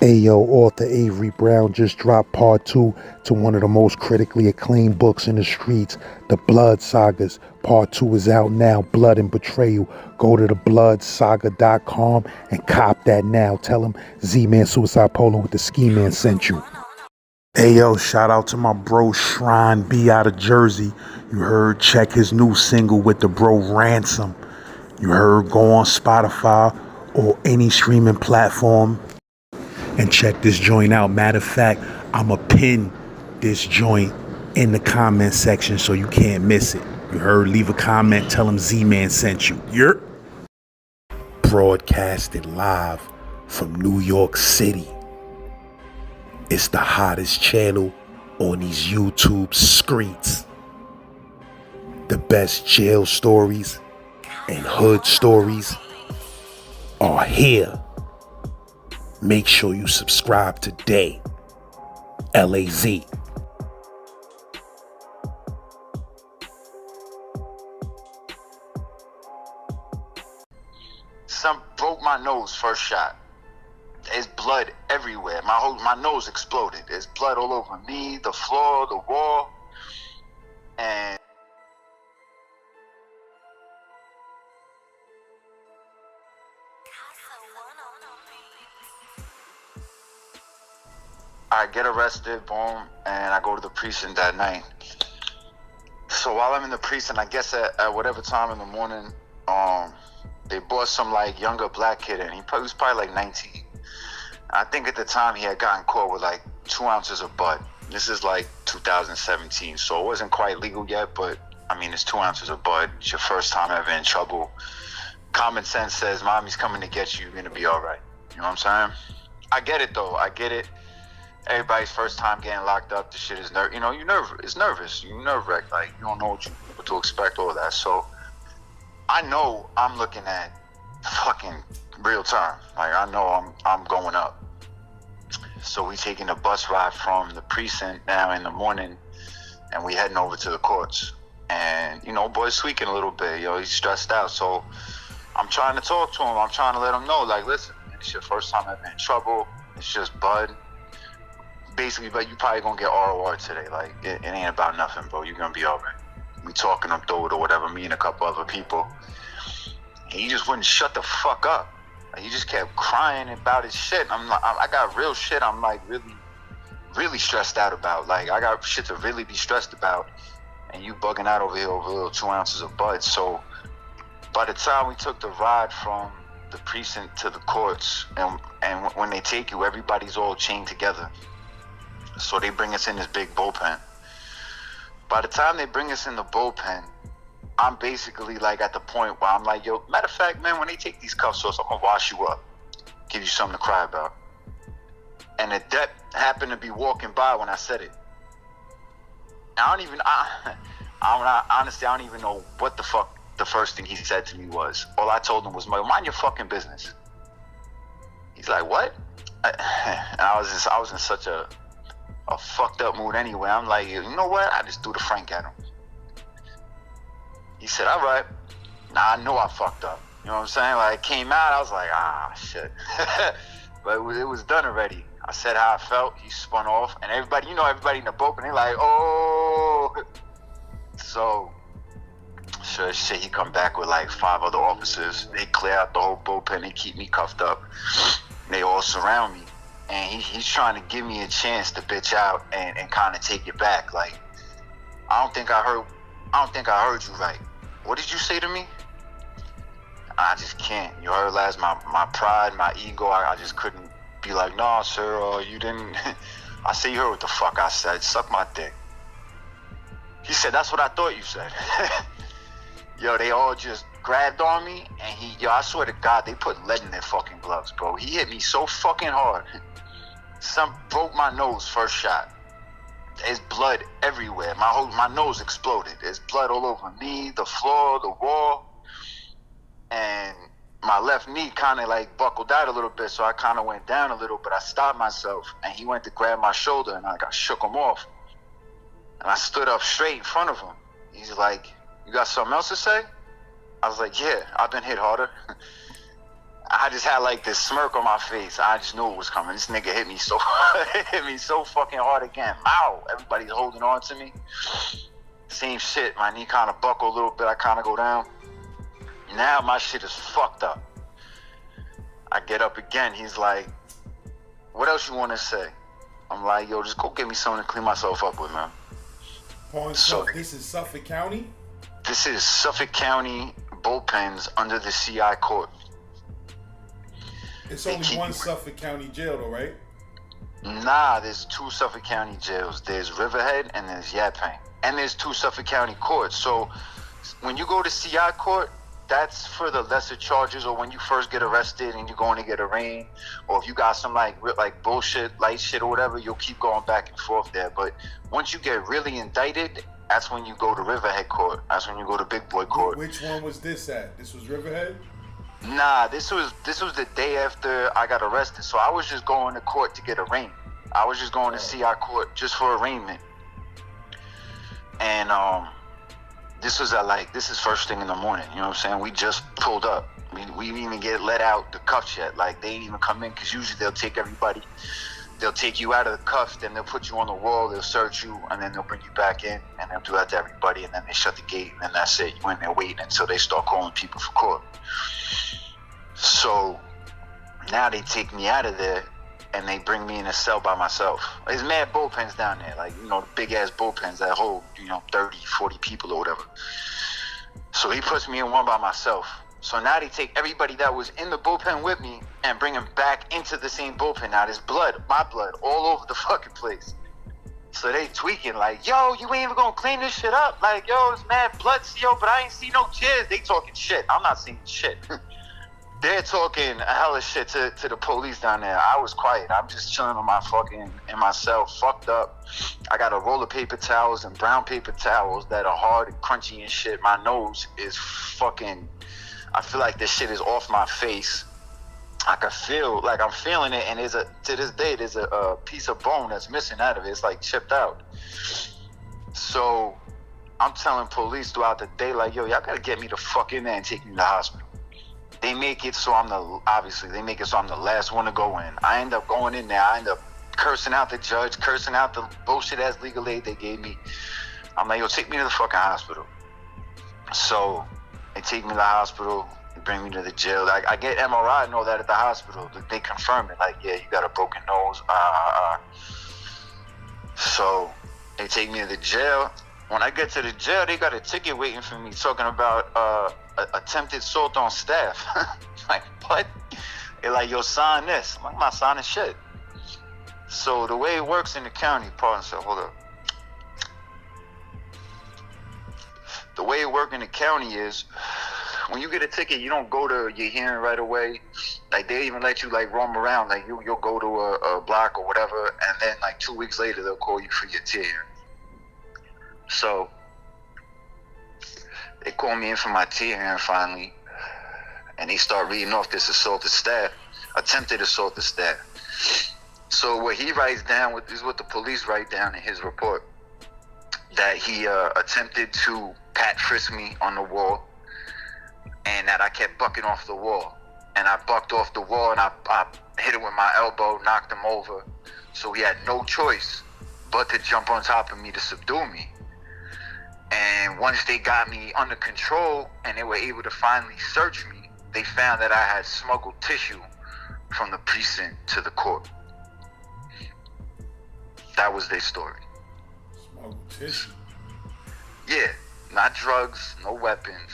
Ayo, author Avery Brown just dropped part 2 to one of the most critically acclaimed books in the streets, The Blood Sagas. Part 2 is out now, Blood and Betrayal. Go to thebloodsaga.com and cop that now. Tell him Z-Man Suicide Polo with the Ski Man sent you. Ayo, shout out to my bro Shrine B out of Jersey. You heard, check his new single with the bro Ransom. You heard, go on Spotify or any streaming platform and check this joint out. Matter of fact, I'ma pin this joint in the comment section so you can't miss it. You heard? Leave a comment, tell him Z-Man sent you. You're broadcasted live from New York City. It's the hottest channel on these YouTube streets. The best jail stories and hood stories are here. Make sure you subscribe today. LAZ. Some broke my nose first shot. There's blood everywhere. My nose exploded. There's blood all over me, the floor, the wall. And I get arrested, boom, and I go to the precinct that night. So while I'm in the precinct, I guess at whatever time in the morning, they brought some like younger black kid in. He was probably like 19. I think at the time he had gotten caught with like 2 ounces of bud. This is like 2017, so it wasn't quite legal yet, but I mean, it's 2 ounces of bud. It's your first time ever in trouble. Common sense says, mommy's coming to get you, you're gonna be all right. You know what I'm saying? I get it though, I get it. Everybody's first time getting locked up, the shit is it's nervous. You nerve-wrecked, like you don't know what to expect, all that. So I know I'm looking at fucking real time. Like I know I'm going up. So we taking a bus ride from the precinct now in the morning, and we heading over to the courts. And boy's tweaking a little bit. He's stressed out. So I'm trying to talk to him. I'm trying to let him know, like, listen, it's your first time ever in trouble. It's just bud. Basically, but you probably gonna get ROR today. Like it ain't about nothing, bro. You're gonna be all right. We talking up through it or whatever. Me and a couple other people. He just wouldn't shut the fuck up. Like, he just kept crying about his shit. I'm like, I got real shit. I'm like really, really stressed out about. Like I got shit to really be stressed about, and you bugging out over here over little 2 ounces of bud. So by the time we took the ride from the precinct to the courts, and when they take you, everybody's all chained together. So they bring us in this big bullpen. By the time they bring us in the bullpen, I'm basically like at the point where I'm like, yo, matter of fact, man, when they take these cuffs off, I'm gonna wash you up, give you something to cry about. And the dep happened to be walking by when I said it. Honestly, I don't even know what the fuck the first thing he said to me was. All I told him was, mind your fucking business. He's like, what? And I was in such a fucked up mood anyway. I'm like, you know what? I just threw the Frank at him. He said, all right. Now I know I fucked up. You know what I'm saying? Like, it came out, I was like, shit. But it was done already. I said how I felt. He spun off. And everybody in the boat, and they're like, oh. So, sure shit, he come back with like 5 other officers. They clear out the whole bullpen. They keep me cuffed up. They all surround me. And he's trying to give me a chance to bitch out and kind of take it back. Like, I don't think I heard you right. What did you say to me? I just can't. You heard last, my pride, my ego, I just couldn't be like, no, sir, you didn't. I said, you heard what the fuck I said. Suck my dick. He said, that's what I thought you said. Yo, they all just grabbed on me, and I swear to God, they put lead in their fucking gloves, bro. He hit me so fucking hard. Some broke my nose first shot. There's blood everywhere. My nose exploded. There's blood all over me, the floor, the wall. And my left knee kind of like buckled out a little bit, so I kind of went down a little, but I stopped myself, and he went to grab my shoulder, and I shook him off. And I stood up straight in front of him. He's like, you got something else to say? I was like, yeah, I've been hit harder. I just had like this smirk on my face. I just knew it was coming. This nigga hit me so fucking hard again. Ow! Everybody's holding on to me. Same shit. My knee kind of buckle a little bit. I kind of go down. Now my shit is fucked up. I get up again. He's like, "What else you want to say?" I'm like, "Yo, just go get me something to clean myself up with, man." So this is Suffolk County? This is Suffolk County bullpens under the CI court. It's only one Suffolk County jail though, right? Nah, there's 2 Suffolk County jails. There's Riverhead and there's Yaphank. And there's 2 Suffolk County courts. So when you go to CI court, that's for the lesser charges, or when you first get arrested and you're going to get arraigned, or if you got some like bullshit, light shit or whatever, you'll keep going back and forth there. But once you get really indicted, that's when you go to Riverhead court. That's when you go to Big Boy court. Which one was this at? This was Riverhead? Nah, this was the day after I got arrested. So I was just going to court to get arraigned. I was just going to CI court just for arraignment. And this is first thing in the morning, you know what I'm saying? We just pulled up. We didn't even get let out the cuffs yet. Like, they didn't even come in, because usually they'll take everybody. They'll take you out of the cuffs, then they'll put you on the wall, they'll search you, and then they'll bring you back in, and they'll do that to everybody, and then they shut the gate, and then that's it. You in there waiting until they start calling people for court. So now they take me out of there, and they bring me in a cell by myself. There's mad bullpens down there, like, you know, big ass bullpens that hold, 30, 40 people or whatever. So he puts me in one by myself. So now they take everybody that was in the bullpen with me and bring them back into the same bullpen. Now there's blood, my blood, all over the fucking place. So they tweaking like, "Yo, you ain't even gonna clean this shit up? Like, yo, it's mad blood, CO, but I ain't see no tears." They talking shit. I'm not seeing shit. They're talking a hell of shit to the police down there. I was quiet. I'm just chilling on my in my cell, fucked up. I got a roll of paper towels and brown paper towels that are hard and crunchy and shit. My nose is fucking, I feel like this shit is off my face. I can feel like I'm feeling it, and to this day there's a piece of bone that's missing out of it. It's like chipped out. So I'm telling police throughout the day, like, "Yo, y'all gotta get me the fuck in there and take me to the hospital." They make it so I'm the last one to go in. I end up going in there. I end up cursing out the judge, cursing out the bullshit ass legal aid they gave me. I'm like, "Yo, take me to the fucking hospital." So they take me to the hospital, they bring me to the jail. Like, I get MRI and all that at the hospital. They confirm it, like, "Yeah, you got a broken nose." So they take me to the jail. When I get to the jail, they got a ticket waiting for me talking about attempted assault on staff. Like, what? They're like, "Yo, sign this." I'm like, "I'm not signing shit." So the way it works in the county, hold up. The way it works in the county is, when you get a ticket, you don't go to your hearing right away. Like, they even let you like roam around. Like, you'll go to a block or whatever, and then like 2 weeks later they'll call you for your hearing. So they call me in for my hearing finally, and they start reading off this attempted assault of staff. So what he writes down is what the police write down in his report, that he attempted to pat frisk me on the wall, and that I kept bucking off the wall. And I bucked off the wall, and I hit him with my elbow, knocked him over. So he had no choice but to jump on top of me to subdue me. And once they got me under control and they were able to finally search me, they found that I had smuggled tissue from the precinct to the court. That was their story. Smuggled tissue? Yeah, not drugs, no weapons.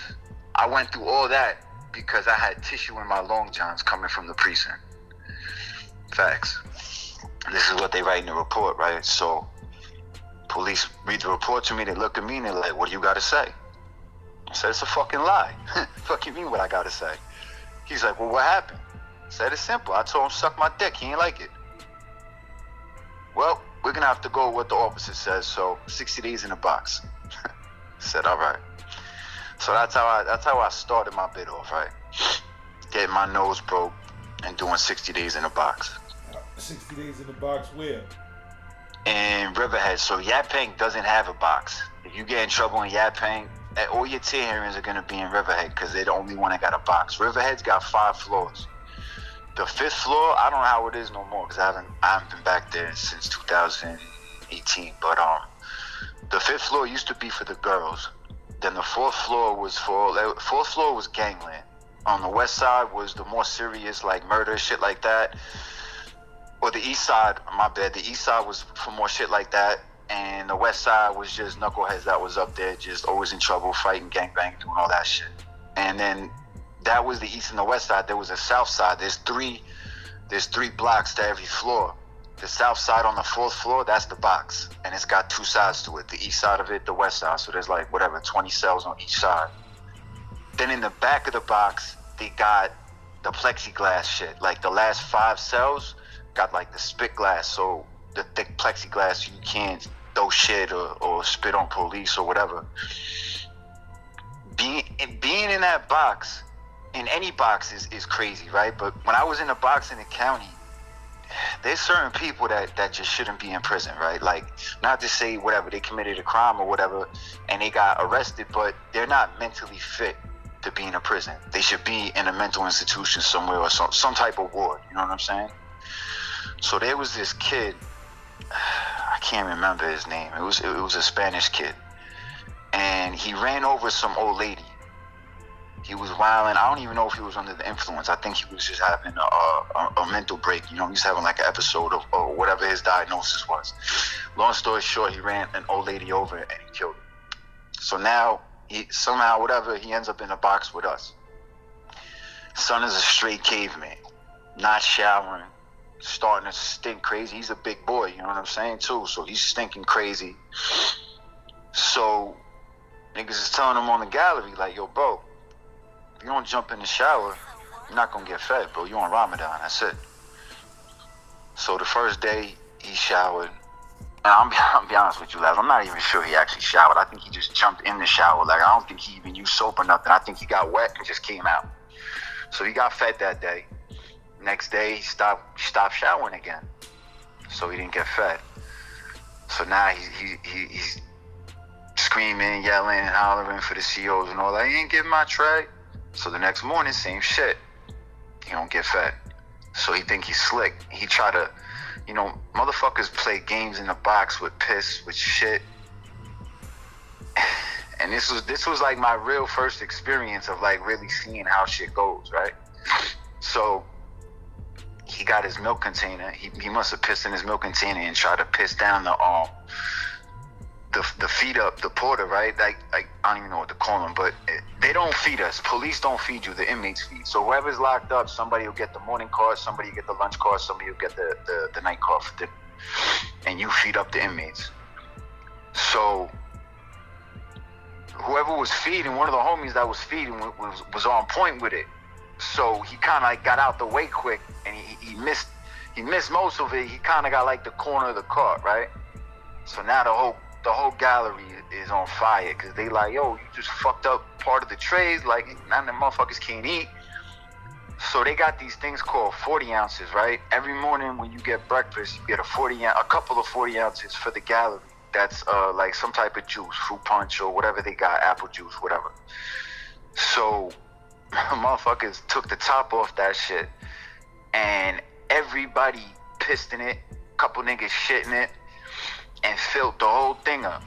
I went through all that because I had tissue in my long johns coming from the precinct. Facts. This is what they write in the report, right? So police read the report to me, they look at me and they're like, "What do you gotta say?" I said, "It's a fucking lie." Fuck you mean what I gotta say? He's like, "Well, what happened?" I said, "It's simple. I told him suck my dick. He ain't like it." "Well, we're gonna have to go with what the officer says, so 60 days in a box." I said, "All right." So that's how I started my bid off, right? Getting my nose broke and doing 60 days in a box. 60 days in the box where? In Riverhead. So Yaphank doesn't have a box. If you get in trouble in Yaphank, all your hearings are going to be in Riverhead because they're the only one that got a box. Riverhead's got 5 floors. The fifth floor, I don't know how it is no more because I haven't been back there since 2018. But the fifth floor used to be for the girls. Then the fourth floor was gangland. On the west side was the more serious, like murder, shit like that. Or the east side, my bad. The east side was for more shit like that. And the west side was just knuckleheads that was up there, just always in trouble, fighting, gangbang, doing all that shit. And then that was the east and the west side. There was a south side. There's three blocks to every floor. The south side on the fourth floor, that's the box. And it's got two sides to it. The east side of it, the west side. So there's like, 20 cells on each side. Then in the back of the box, they got the plexiglass shit. Like the last 5 cells got like the spit glass. So the thick plexiglass, you can't throw shit or spit on police or whatever. Being in that box, in any box is crazy, right? But when I was in a box in the county, there's certain people that just shouldn't be in prison, right? Like, not to say whatever, they committed a crime or whatever and they got arrested, but they're not mentally fit to be in a prison. They should be in a mental institution somewhere or some type of ward, you know what I'm saying? So there was this kid, I can't remember his name. It was a Spanish kid. And he ran over some old lady. He was wilding. I don't even know if he was under the influence. I think he was just having a mental break. You know, he was having like an episode of or whatever his diagnosis was. Long story short, he ran an old lady over and he killed her. So now, he ends up in a box with us. Son is a straight caveman. Not showering. Starting to stink crazy. He's a big boy, you know what I'm saying, too. So he's stinking crazy. So niggas is telling him on the gallery, like, yo, bro, if you don't jump in the shower, you're not gonna get fed, bro. You on Ramadan, that's it. So the first day he showered, and I'll be honest with you, lads, I'm not even sure he actually showered. I think he just jumped in the shower. Like, I don't think he even used soap or nothing. I think he got wet and just came out. So he got fed that day. Next day, he stopped showering again. So he didn't get fed. So now he's screaming, yelling, and hollering for the COs and all that. He ain't getting my tray. So the next morning, same shit. He don't get fed. So he think he's slick. He try to, motherfuckers play games in the box with piss, with shit. And this was like my real first experience of like really seeing how shit goes, right? So he got his milk container. He must have pissed in his milk container and tried to piss down the feed up the porter, right? Like I don't even know what to call them, but they don't feed us. Police don't feed you. The inmates feed. So whoever's locked up, somebody will get the morning card, somebody will get the lunch card, somebody will get the night card for dinner, and you feed up the inmates. So whoever was feeding, one of the homies that was feeding was on point with it. So he kind of like got out the way quick, and he missed most of it. He kind of got like the corner of the cart, right? So now the whole gallery is on fire because they like, yo, you just fucked up part of the trays. Like, now the motherfuckers can't eat. So they got these things called 40 ounces, right? Every morning when you get breakfast, you get a couple of 40 ounces for the gallery. That's like some type of juice, fruit punch or whatever they got, apple juice, whatever. So motherfuckers took the top off that shit, and everybody pissed in it. Couple niggas shit in it, and filled the whole thing up.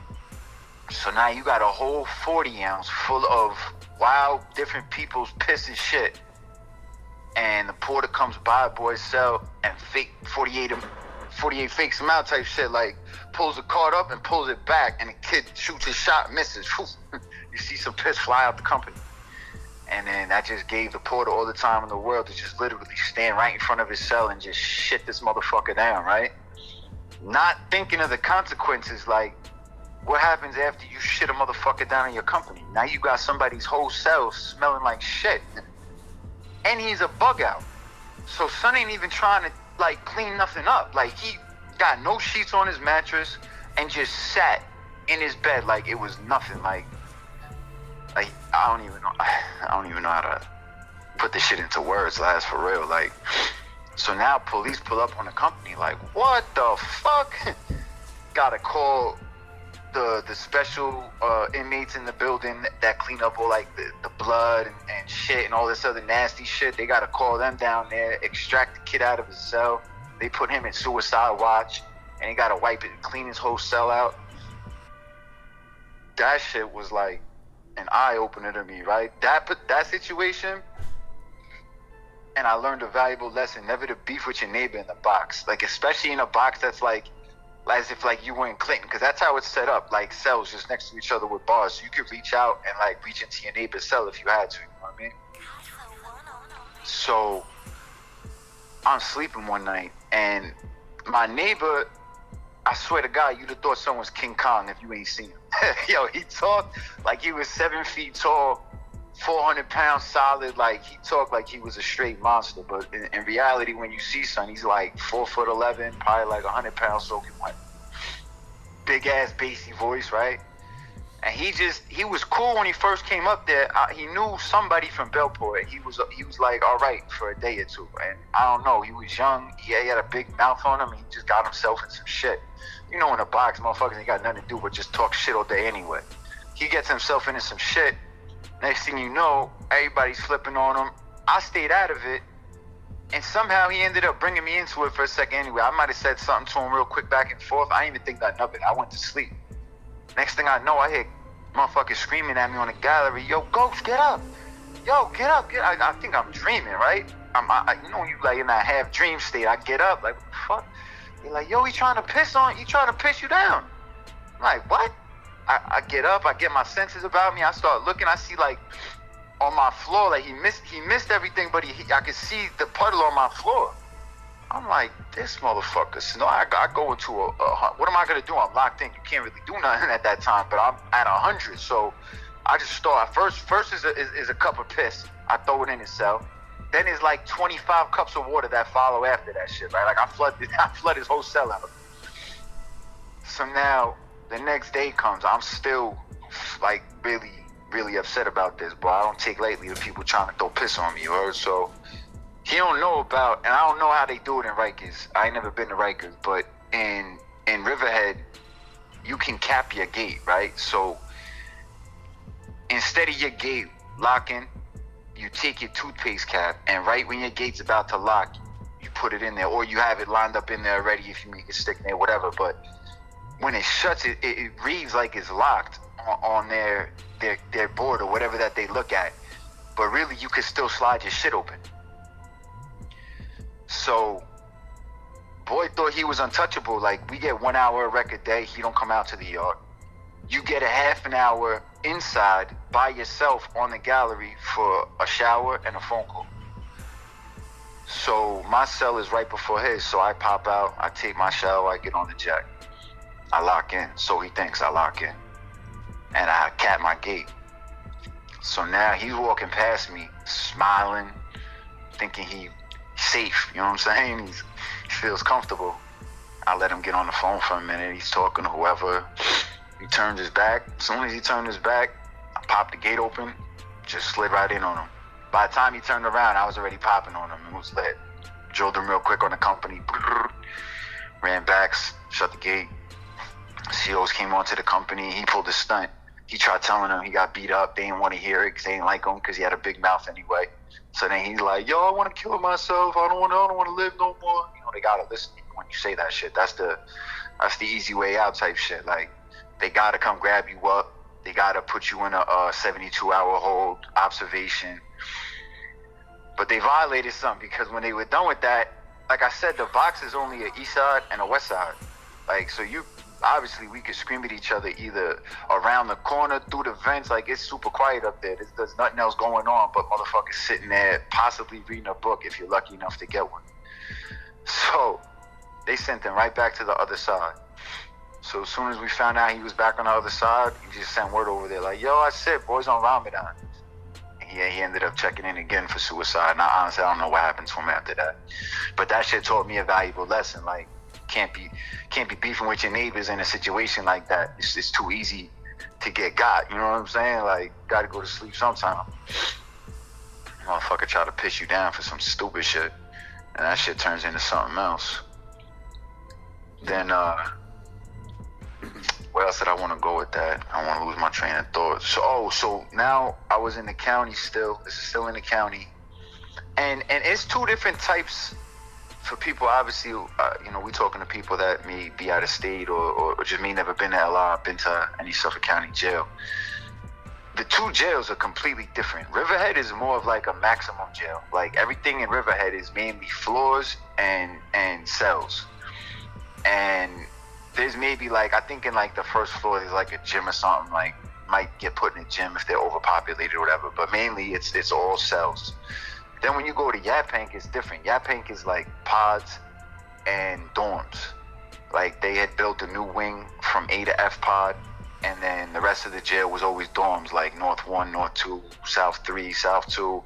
So now you got a whole 40 ounce full of wild, different people's piss and shit. And the porter comes by boy's cell and fake 48 fakes him out type shit, like pulls the card up and pulls it back, and the kid shoots his shot, misses. You see some piss fly out the company. And then that just gave the porter all the time in the world to just literally stand right in front of his cell and just shit this motherfucker down, right? Not thinking of the consequences, like what happens after you shit a motherfucker down in your company. Now you got somebody's whole cell smelling like shit. And he's a bug out. So son ain't even trying to like clean nothing up. Like he got no sheets on his mattress and just sat in his bed like it was nothing. Like I don't even know how to put this shit into words, lads, for real. Like, so now police pull up on the company like, what the fuck? Gotta call the special inmates in the building that clean up all like the blood and shit and all this other nasty shit. They gotta call them down there, extract the kid out of his cell. They put him in suicide watch, and he gotta wipe it and clean his whole cell out. That shit was like an eye opener to me, right? That situation, and I learned a valuable lesson: never to beef with your neighbor in the box, like especially in a box that's like as if like you were in Clinton, because that's how it's set up, like cells just next to each other with bars, so you could reach out and like reach into your neighbor's cell if you had to, you know what I mean? So I'm sleeping one night, and my neighbor, I swear to God, you'd have thought someone was King Kong if you ain't seen him. Yo, he talked like he was 7 feet tall, 400 pounds solid. Like he talked like he was a straight monster, but in reality, when you see son, he's like 4'11", probably like 100 pounds soaking wet. Big ass bassy voice, right? And he was cool when he first came up there. He knew somebody from Bellport. He was like all right for a day or two, and I don't know. He was young. He had a big mouth on him. And he just got himself in some shit. You know, in a box, motherfuckers ain't got nothing to do but just talk shit all day anyway. He gets himself into some shit. Next thing you know, everybody's flipping on him. I stayed out of it, and somehow he ended up bringing me into it for a second anyway. I might have said something to him real quick back and forth. I didn't even think nothing of it. I went to sleep. Next thing I know, I hear motherfuckers screaming at me on the gallery. Yo, Ghost, get up. Yo, get up. I think I'm dreaming, right? You know when you like in that half dream state, I get up, like, what the fuck? They're like, yo, he trying to piss you down. I'm like, what? I get up, I get my senses about me, I start looking, I see like on my floor, like he missed everything, but I could see the puddle on my floor. I'm like, this motherfucker. So I go into what am I gonna do? I'm locked in. You can't really do nothing at that time, but I'm at 100. So I just start. First is a cup of piss. I throw it in his cell. Then there's like 25 cups of water that follow after that shit, right? Like I flood his whole cell out. So now the next day comes. I'm still like really, really upset about this, but I don't take lightly with people trying to throw piss on me, or so. He don't know about, and I don't know how they do it in Rikers. I ain't never been to Rikers, but in Riverhead, you can cap your gate, right? So instead of your gate locking, you take your toothpaste cap, and right when your gate's about to lock, you put it in there, or you have it lined up in there already if you make it stick in there, whatever. But when it shuts, it reads like it's locked on their board or whatever that they look at. But really, you can still slide your shit open. So, boy thought he was untouchable. Like, we get 1 hour a rec a day. He don't come out to the yard. You get a half an hour inside by yourself on the gallery for a shower and a phone call. So, my cell is right before his. So, I pop out. I take my shower. I get on the jet. I lock in. So, he thinks I lock in. And I cap my gate. So, now he's walking past me, smiling, thinking he's safe, you know what I'm saying? He feels comfortable. I let him get on the phone for a minute. He's talking to whoever. He turned his back. As soon as he turned his back, I popped the gate open, just slid right in on him. By the time he turned around, I was already popping on him. It was lit. Drilled him real quick on the company. Ran back, shut the gate. COs came onto the company. He pulled a stunt. He tried telling them he got beat up. They didn't want to hear it because they didn't like him because he had a big mouth anyway. So then he's like, yo, I want to kill myself. I don't want to live no more. You know, they gotta listen when you say that shit. That's the easy way out type shit. Like, they gotta come grab you up. They gotta put you in a 72-hour hold observation. But they violated something because when they were done with that, like I said, the box is only an east side and a west side. Like, so obviously we could scream at each other either around the corner, through the vents. Like, it's super quiet up there. There's nothing else going on but motherfuckers sitting there possibly reading a book if you're lucky enough to get one. So they sent him right back to the other side. So as soon as we found out he was back on the other side, he just sent word over there like, yo, I said, boys on Ramadan. And he ended up checking in again for suicide. And honestly, I don't know what happened to him after that. But that shit taught me a valuable lesson. Like, can't be beefing with your neighbors in a situation like that. It's too easy to get got. You know what I'm saying? Like, gotta go to sleep sometime. Motherfucker try to piss you down for some stupid shit, and that shit turns into something else. Then what where else did I want to go with that? I want to lose my train of thought. So now I was in the county still. This is still in the county. And it's two different types for people. Obviously, we talking to people that may be out of state or just may never been to LR, been to any Suffolk County jail. The two jails are completely different. Riverhead is more of like a maximum jail. Like everything in Riverhead is mainly floors and cells. And there's maybe like, I think in like the first floor there's like a gym or something, like might get put in a gym if they're overpopulated or whatever, but mainly it's all cells. Then when you go to Yaphank, it's different. Yaphank is like pods and dorms. Like they had built a new wing from A to F pod, and then the rest of the jail was always dorms, like North 1, North 2, South 3, South 2,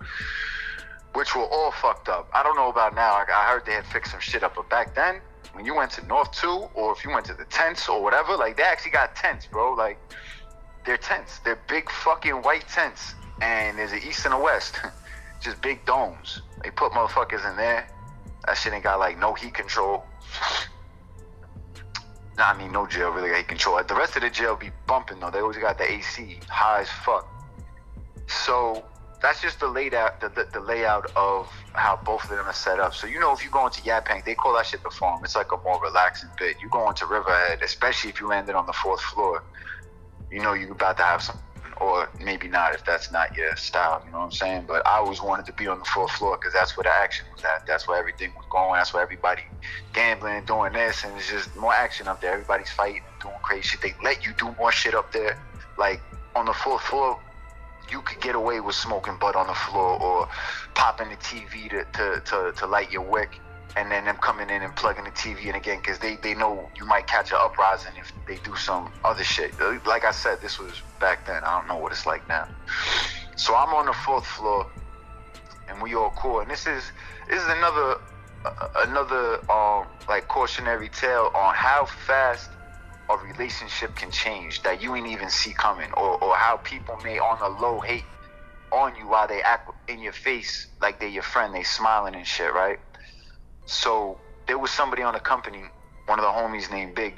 which were all fucked up. I don't know about now. I heard they had fixed some shit up, but back then, when you went to North 2, or if you went to the tents or whatever, like they actually got tents, bro. Like they're tents. They're big fucking white tents, and there's an east and a west. Just big domes. They put motherfuckers in there. That shit ain't got like no heat control. Nah, I mean no jail really got heat control. The rest of the jail be bumping though. They always got the AC high as fuck. So that's just the layout, the layout of how both of them are set up. So if you go into Yaphank, they call that shit the farm. It's like a more relaxing bit. You go into Riverhead, especially if you landed on the 4th floor, you're about to have some. Or maybe not if that's not your style, you know what I'm saying? But I always wanted to be on the 4th floor because that's where the action was at. That's where everything was going. That's where everybody gambling and doing this. And it's just more action up there. Everybody's fighting and doing crazy shit. They let you do more shit up there. Like on the 4th floor, you could get away with smoking butt on the floor or popping the TV to light your wick. And then them coming in and plugging the TV in again because they know you might catch an uprising if they do some other shit. Like I said, this was back then. I don't know what it's like now. So I'm on the 4th floor, and we all cool. And this is another like cautionary tale on how fast a relationship can change that you ain't even see coming, or how people may on the low hate on you while they act in your face like they're your friend. They smiling and shit, right? So there was somebody on the company, one of the homies named Big,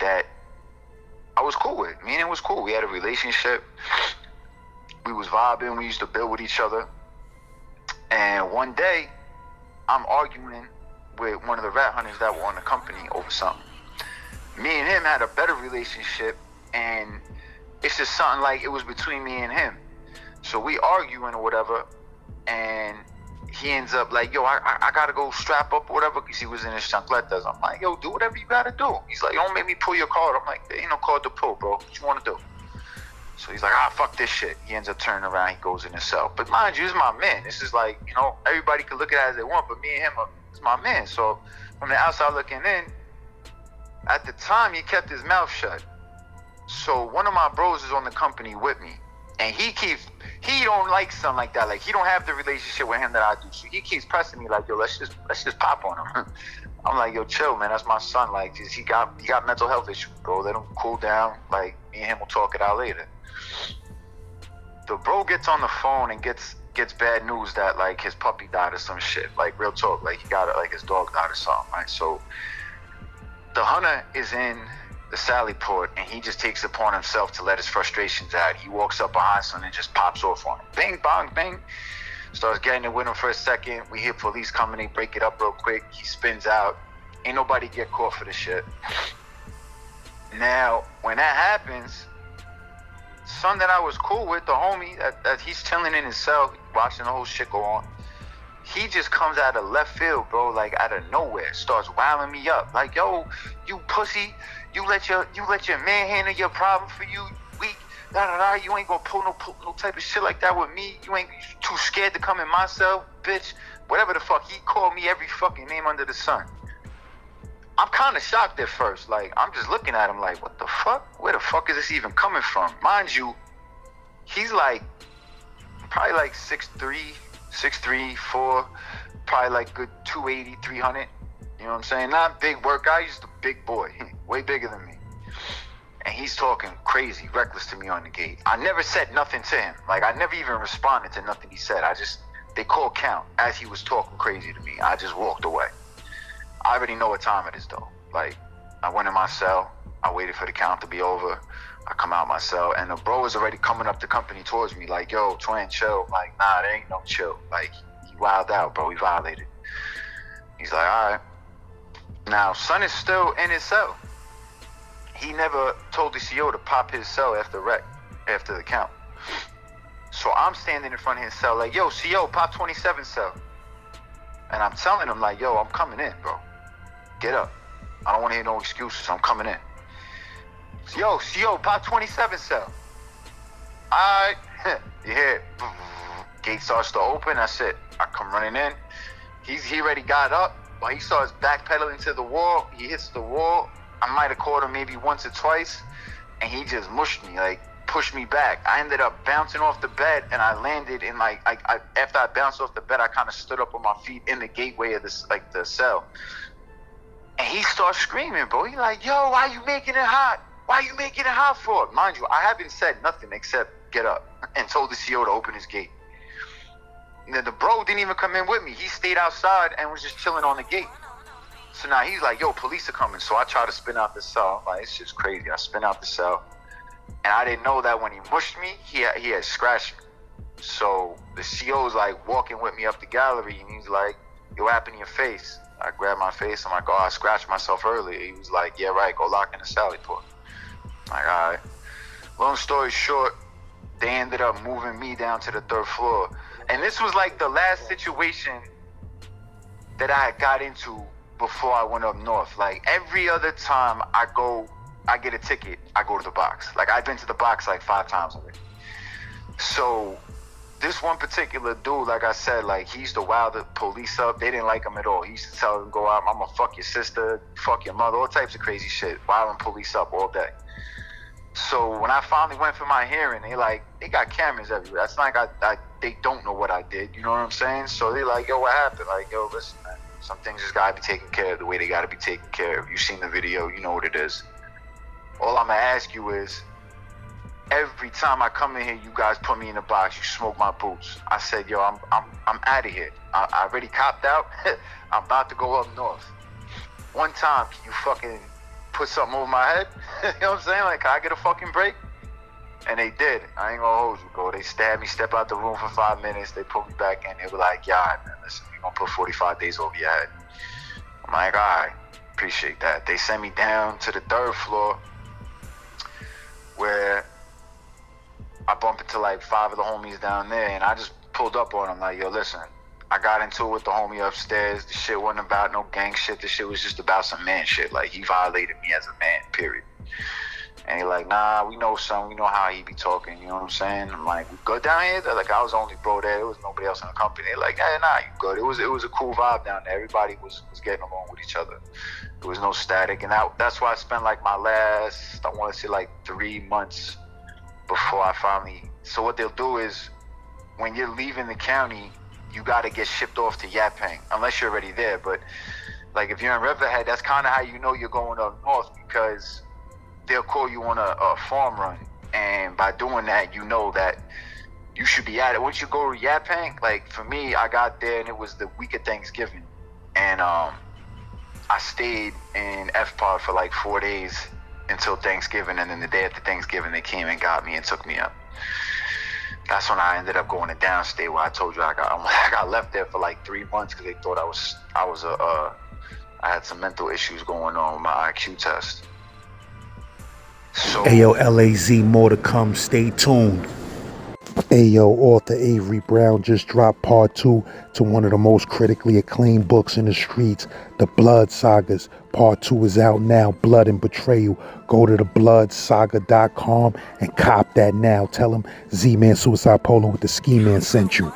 that I was cool with. Me and him was cool. We had a relationship. We was vibing. We used to build with each other. And one day, I'm arguing with one of the rat hunters that were on the company over something. Me and him had a better relationship, and it's just something like it was between me and him. So we arguing or whatever, and he ends up like, yo, I gotta go strap up or whatever, because he was in his chancletas. I'm like, yo, do whatever you gotta do. He's like, don't make me pull your card. I'm like, there ain't no card to pull, bro. What you wanna do? So he's like, fuck this shit. He ends up turning around. He goes in his cell. But mind you, it's my man. This is like, everybody can look at it as they want, but me and him, it's my man. So from the outside looking in, at the time, he kept his mouth shut. So one of my bros is on the company with me. And he don't like something like that. Like, he don't have the relationship with him that I do. So he keeps pressing me like, yo, let's just pop on him. I'm like, yo, chill, man. That's my son. Like, he got mental health issues, bro. Let him cool down. Like, me and him will talk it out later. The bro gets on the phone and gets bad news that, like, his puppy died or some shit. Like, real talk. Like, he got it. Like, his dog died or something, right? So the hunter is in the Sally Port, and he just takes it upon himself to let his frustrations out. He walks up behind someone and just pops off on him. Bang, bang, bang. Starts getting it with him for a second. We hear police coming. They break it up real quick. He spins out. Ain't nobody get caught for the shit. Now, when that happens, son that I was cool with, the homie, that he's chilling in his cell, watching the whole shit go on, he just comes out of left field, bro, like out of nowhere, starts wilding me up. Like, yo, you pussy, you let your man handle your problem for you, weak, da-da-da, you ain't gonna pull no type of shit like that with me. You ain't too scared to come in my cell, bitch. Whatever the fuck, he called me every fucking name under the sun. I'm kind of shocked at first. Like, I'm just looking at him like, what the fuck? Where the fuck is this even coming from? Mind you, he's like, probably like 6'3", 4, probably like good 280, 300. You know what I'm saying? Not big work guy, he's just a big boy, way bigger than me. And he's talking crazy, reckless to me on the gate. I never said nothing to him. Like, I never even responded to nothing he said. They called count as he was talking crazy to me. I just walked away. I already know what time it is though. Like, I went in my cell, I waited for the count to be over. I come out my cell, and the bro is already coming up the company towards me, like, yo, twin, chill. I'm like, nah, there ain't no chill. Like, he wilded out, bro. He violated. He's like, all right. Now, son is still in his cell. He never told the CO to pop his cell after the count. So I'm standing in front of his cell like, yo, CO, pop 27 cell. And I'm telling him like, yo, I'm coming in, bro. Get up. I don't want to hear no excuses. I'm coming in. Yo, CO, pop 27 cell. All right. You hear it. Gate starts to open. That's it. I come running in. He already got up, but he starts backpedaling to the wall. He hits the wall. I might have caught him maybe once or twice, and he just mushed me, like pushed me back. I ended up bouncing off the bed, and I landed in like after I bounced off the bed, I kind of stood up on my feet in the gateway of this like the cell, and he starts screaming, bro. He like, yo, why you making it hot? Why you making it hot for? Mind you, I haven't said nothing except get up and told the CO to open his gate. And then the bro didn't even come in with me. He stayed outside and was just chilling on the gate. So now he's like, yo, police are coming. So I try to spin out the cell. I'm like, it's just crazy. I spin out the cell. And I didn't know that when he mushed me, he had scratched me. So the CO's like walking with me up the gallery, and he's like, yo, what happened to your face? I grabbed my face. I'm like, oh, I scratched myself earlier. He was like, yeah, right, go lock in the sally port. I'm like, all right. Long story short, they ended up moving me down to the 3rd floor. And this was like the last situation that I had got into before I went up north. Like every other time I get a ticket, I go to the box. Like I've been to the box like 5 times already. So this one particular dude, like I said, like he used to wild the police up. They didn't like him at all. He used to tell them, go out, I'm gonna fuck your sister, fuck your mother, all types of crazy shit. Wilding police up all day. So when I finally went for my hearing, they got cameras everywhere. That's not like they don't know what I did. You know what I'm saying? So they like, yo, what happened? Like, yo, listen, man. Some things just gotta be taken care of the way they gotta be taken care of. You've seen the video, you know what it is. All I'm gonna ask you is, every time I come in here, you guys put me in the box, you smoke my boots. I said, yo, I'm out of here. I already copped out. I'm about to go up north. One time, can you fucking put something over my head? You know what I'm saying? Like, can I get a fucking break? And they did. I ain't gonna hold you, bro. They stabbed me, step out the room for 5 minutes. They put me back in. They were like, yeah, all right, man, listen, we're gonna put 45 days over your head. I'm like, all right, appreciate that. They sent me down to the 3rd floor where I bumped into like 5 of the homies down there, and I just pulled up on them like, yo, listen, I got into it with the homie upstairs. The shit wasn't about no gang shit. The shit was just about some man shit. Like, he violated me as a man, period. And he like, nah, we know son. We know how he be talking. You know what I'm saying? I'm like, we good down here? They're like, I was the only bro there. There was nobody else in the company. They're like, hey, nah, you good. It was a cool vibe down there. Everybody was getting along with each other. There was no static. And that's why I spent like my last, I want to say like 3 months before I finally. So what they'll do is, when you're leaving the county, you got to get shipped off to Yaphank, unless you're already there. But like if you're in Riverhead, that's kind of how you know you're going up north, because they'll call you on a farm run, and by doing that, you know that you should be at it. Once you go to Yaphank, like for me, I got there and it was the week of Thanksgiving, and I stayed in F-Pod for like 4 days until Thanksgiving, and then the day after Thanksgiving, they came and got me and took me up. That's when I ended up going to downstate, where I told you I got left there for like 3 months because they thought I had some mental issues going on with my IQ test. So, Ayo, LAZ, more to come. Stay tuned. Ayo, author Avery Brown just dropped part 2 to one of the most critically acclaimed books in the streets, The Blood Sagas. Part 2 is out now, Blood and Betrayal. Go to thebloodsaga.com and cop that now. Tell them Z-Man Suicide Polo with the Ski Man sent you.